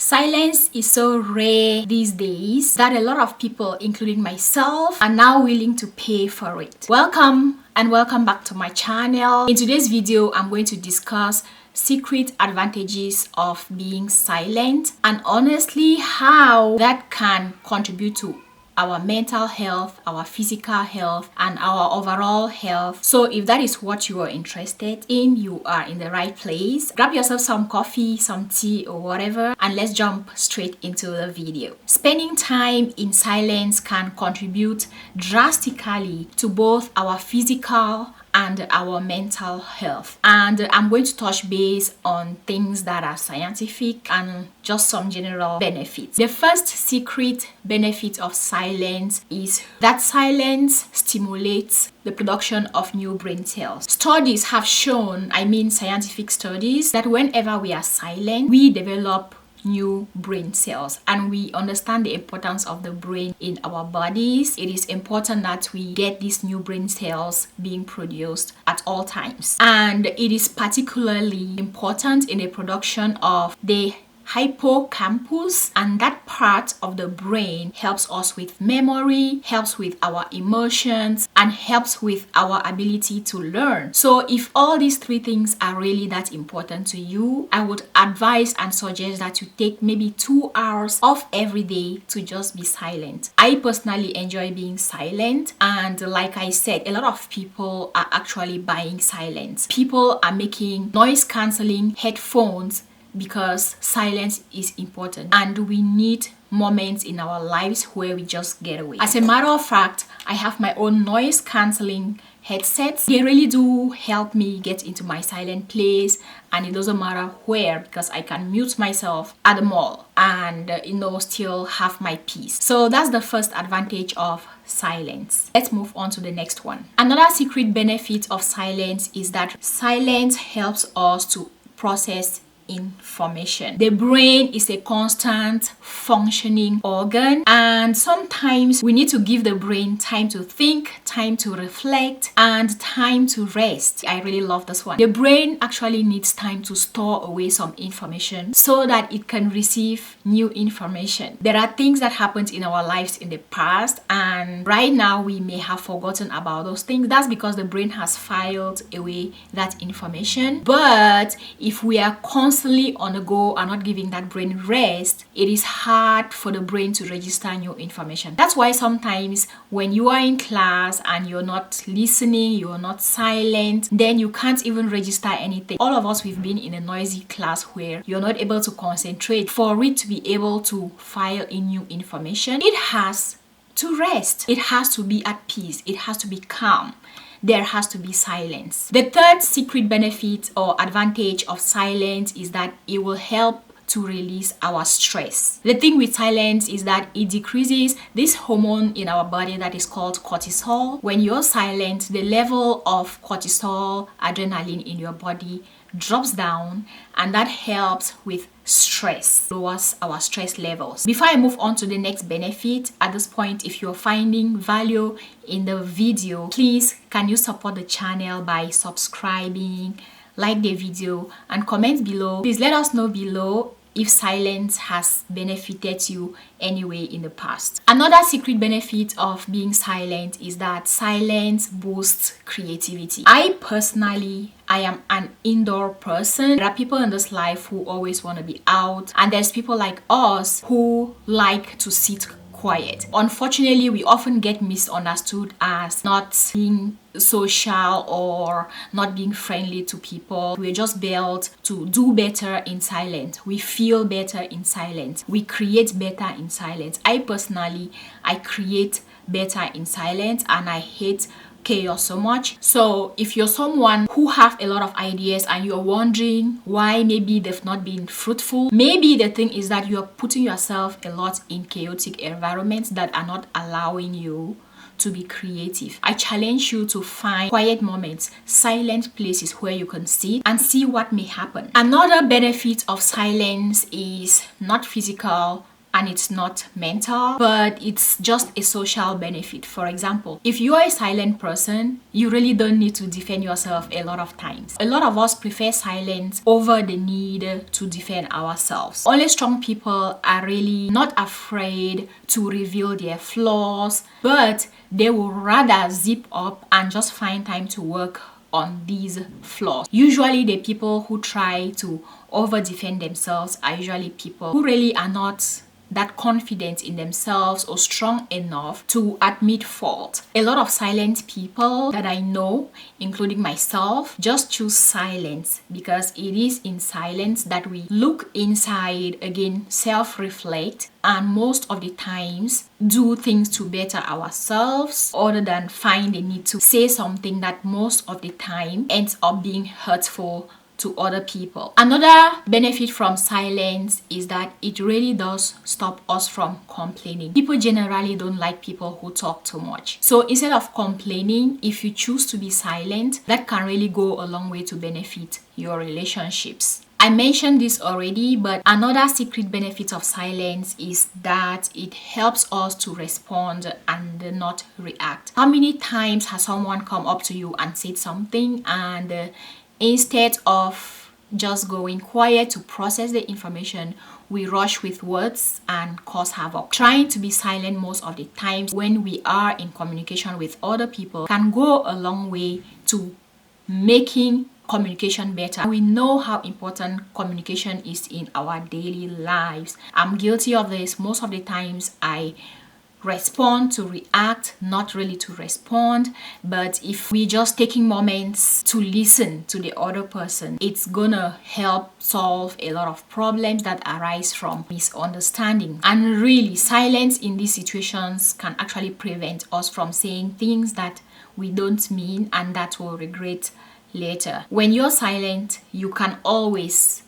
Silence is so rare these days that a lot of people, including myself, are now willing to pay for it. Welcome and welcome back to my channel. In today's video, I'm going to discuss secret advantages of being silent and honestly how that can contribute to our mental health, our physical health, and our overall health. So if that is what you are interested in, you are in the right place. Grab yourself some coffee, some tea, or whatever, and let's jump straight into the video. Spending time in silence can contribute drastically to both our physical and our mental health, and I'm going to touch base on things that are scientific and just some general benefits. The first secret benefit of silence is that silence stimulates the production of new brain cells. Studies have shown, scientific studies, that whenever we are silent, we develop new brain cells, and we understand the importance of the brain in our bodies. It is important that we get these new brain cells being produced at all times, and it is particularly important in the production of the hippocampus, and that part of the brain helps us with memory, helps with our emotions, and helps with our ability to learn. So if all these three things are really that important to you, I would advise and suggest that you take maybe 2 hours off every day to just be silent. I personally enjoy being silent, and like I said, a lot of people are actually buying silence. People are making noise cancelling headphones because silence is important, and we need moments in our lives where we just get away. As a matter of fact, I have my own noise cancelling headsets. They really do help me get into my silent place, and it doesn't matter where, because I can mute myself at the mall and still have my peace. So that's the first advantage of silence. Let's move on to the next one. Another secret benefit of silence is that silence helps us to process information. The brain is a constant functioning organ, and sometimes we need to give the brain time to think, time to reflect, and time to rest. I really love this one. The brain actually needs time to store away some information so that it can receive new information. There are things that happened in our lives in the past, and right now we may have forgotten about those things. That's because the brain has filed away that information. But if we are constantly on the go and not giving that brain rest, it is hard for the brain to register new information. That's why sometimes when you are in class and you're not listening, you're not silent, then you can't even register anything. All of us, we've been in a noisy class where you're not able to concentrate. For it to be able to file in new information, it has to rest. It has to be at peace. It has to be calm. There has to be silence. The third secret benefit or advantage of silence is that it will help to release our stress. The thing with silence is that it decreases this hormone in our body that is called cortisol. When you're silent, the level of cortisol, adrenaline in your body drops down, and that helps with stress, lowers our stress levels. Before I move on to the next benefit, at this point, if you're finding value in the video, please can you support the channel by subscribing, like the video, and comment below. Please let us know below if silence has benefited you anyway in the past. Another secret benefit of being silent is that silence boosts creativity. I am an indoor person. There are people in this life who always want to be out, and there's people like us who like to sit quiet. Unfortunately, we often get misunderstood as not being social or not being friendly to people. We're just built to do better in silence. We feel better in silence. We create better in silence. I create better in silence, and I hate chaos so much. So if you're someone who have a lot of ideas and you're wondering why maybe they've not been fruitful, maybe the thing is that you're putting yourself a lot in chaotic environments that are not allowing you to be creative. I challenge you to find quiet moments, silent places where you can sit and see what may happen. Another benefit of silence is not physical and it's not mental, but it's just a social benefit. For example, if you are a silent person, you really don't need to defend yourself a lot of times. A lot of us prefer silence over the need to defend ourselves. Only strong people are really not afraid to reveal their flaws, but they will rather zip up and just find time to work on these flaws. Usually the people who try to over defend themselves are usually people who really are not that confident in themselves or strong enough to admit fault. A lot of silent people that I know, including myself, just choose silence because it is in silence that we look inside, again, self-reflect, and most of the times do things to better ourselves other than find the need to say something that most of the time ends up being hurtful to other people. Another benefit from silence is that it really does stop us from complaining. People generally don't like people who talk too much. So instead of complaining, if you choose to be silent, that can really go a long way to benefit your relationships. I mentioned this already, but another secret benefit of silence is that it helps us to respond and not react. How many times has someone come up to you and said something, and instead of just going quiet to process the information, we rush with words and cause havoc? Trying to be silent most of the times when we are in communication with other people can go a long way to making communication better. We know how important communication is in our daily lives. I'm guilty of this. Most of the times I respond to react, not really to respond. But if we just taking moments to listen to the other person, it's gonna help solve a lot of problems that arise from misunderstanding. And really, silence in these situations can actually prevent us from saying things that we don't mean and that we'll regret later. When you're silent, you can always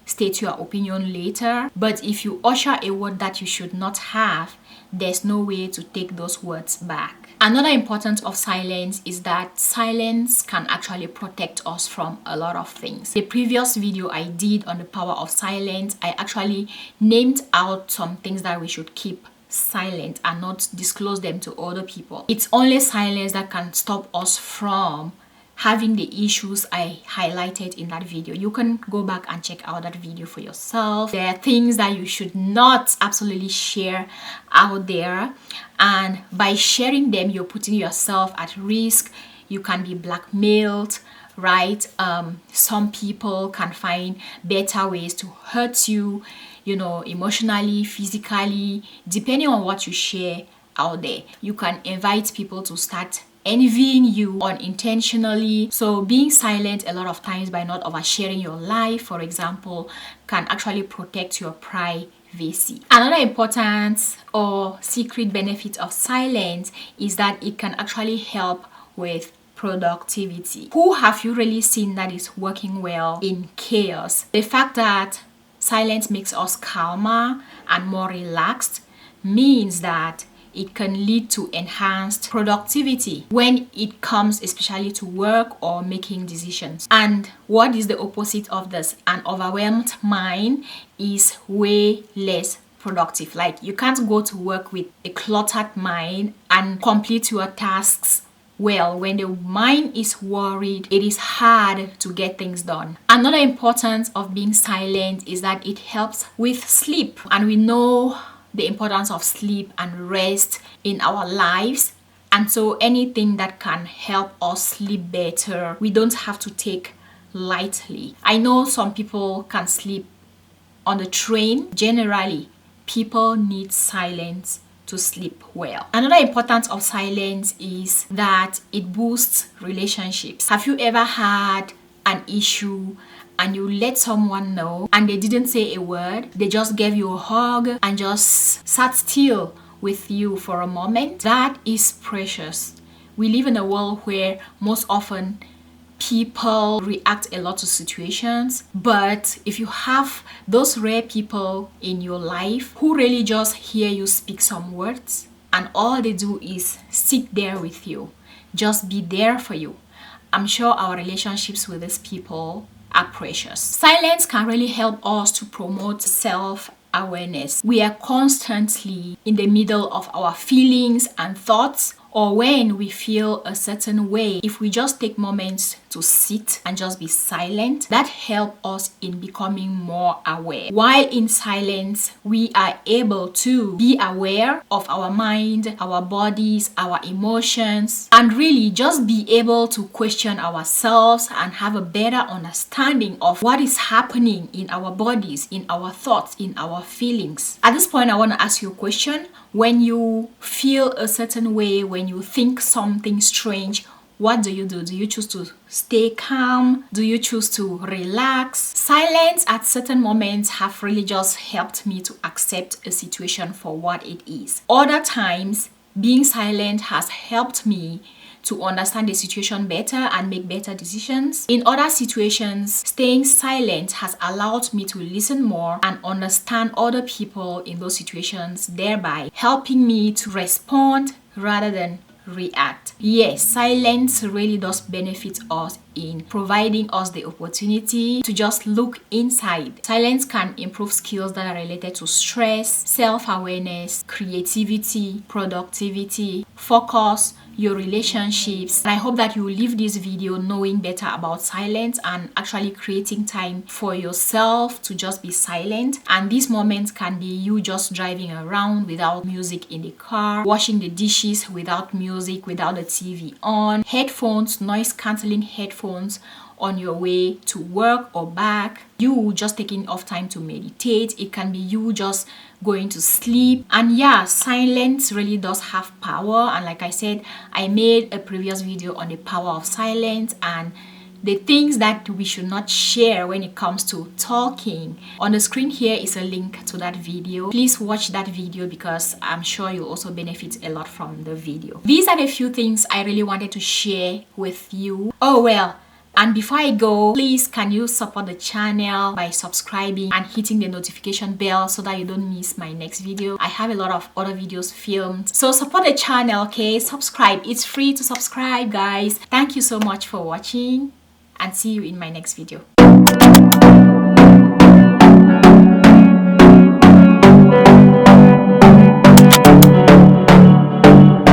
state your opinion later, but if you usher a word that you should not have, there's no way to take those words back. Another importance of silence is that silence can actually protect us from a lot of things. The previous video I did on the power of silence, I actually named out some things that we should keep silent and not disclose them to other people. It's only silence that can stop us from having the issues I highlighted in that video. You can go back and check out that video for yourself. There are things that you should not absolutely share out there, and by sharing them, you're putting yourself at risk. You can be blackmailed, right? Some people can find better ways to hurt you, emotionally, physically, depending on what you share out there. You can invite people to start envying you unintentionally. So being silent a lot of times by not oversharing your life, for example, can actually protect your privacy. Another important or secret benefit of silence is that it can actually help with productivity. Who have you really seen that is working well in chaos? The fact that silence makes us calmer and more relaxed means that it can lead to enhanced productivity when it comes especially to work or making decisions. And what is the opposite of this? An overwhelmed mind is way less productive. Like, you can't go to work with a cluttered mind and complete your tasks well. When the mind is worried, it is hard to get things done. Another importance of being silent is that it helps with sleep, and we know the importance of sleep and rest in our lives, and so anything that can help us sleep better, we don't have to take lightly. I know some people can sleep on the train. Generally, people need silence to sleep well. Another importance of silence is that it boosts relationships. Have you ever had an issue and you let someone know and they didn't say a word? They just gave you a hug and just sat still with you for a moment. That is precious. We live in a world where most often people react a lot to situations, but if you have those rare people in your life who really just hear you speak some words and all they do is sit there with you, just be there for you, I'm sure our relationships with these people are precious. Silence can really help us to promote self awareness. We are constantly in the middle of our feelings and thoughts, or when we feel a certain way. If we just take moments to sit and just be silent, that helps us in becoming more aware. While in silence, we are able to be aware of our mind, our bodies, our emotions, and really just be able to question ourselves and have a better understanding of what is happening in our bodies, in our thoughts, in our feelings. At this point, I want to ask you a question. When you feel a certain way, when you think something strange, what do you do? Do you choose to stay calm? Do you choose to relax? Silence at certain moments have really just helped me to accept a situation for what it is. Other times, being silent has helped me to understand the situation better and make better decisions. In other situations, staying silent has allowed me to listen more and understand other people in those situations, thereby helping me to respond rather than react. Yes, silence really does benefit us in providing us the opportunity to just look inside. Silence can improve skills that are related to stress, self-awareness, creativity, productivity, focus, your relationships. And I hope that you will leave this video knowing better about silence and actually creating time for yourself to just be silent. And these moments can be you just driving around without music in the car, washing the dishes without music, without the TV on, headphones, noise cancelling headphones on your way to work or back, you just taking off time to meditate. It can be you just going to sleep. And yeah, silence really does have power. And like I said, I made a previous video on the power of silence and the things that we should not share when it comes to talking. On the screen here is a link to that video. Please watch that video because I'm sure you'll also benefit a lot from the video. These are the few things I really wanted to share with you. Oh well, and before I go, please can you support the channel by subscribing and hitting the notification bell so that you don't miss my next video. I have a lot of other videos filmed, so support the channel, okay? Subscribe. It's free to subscribe, guys. Thank you so much for watching and see you in my next video.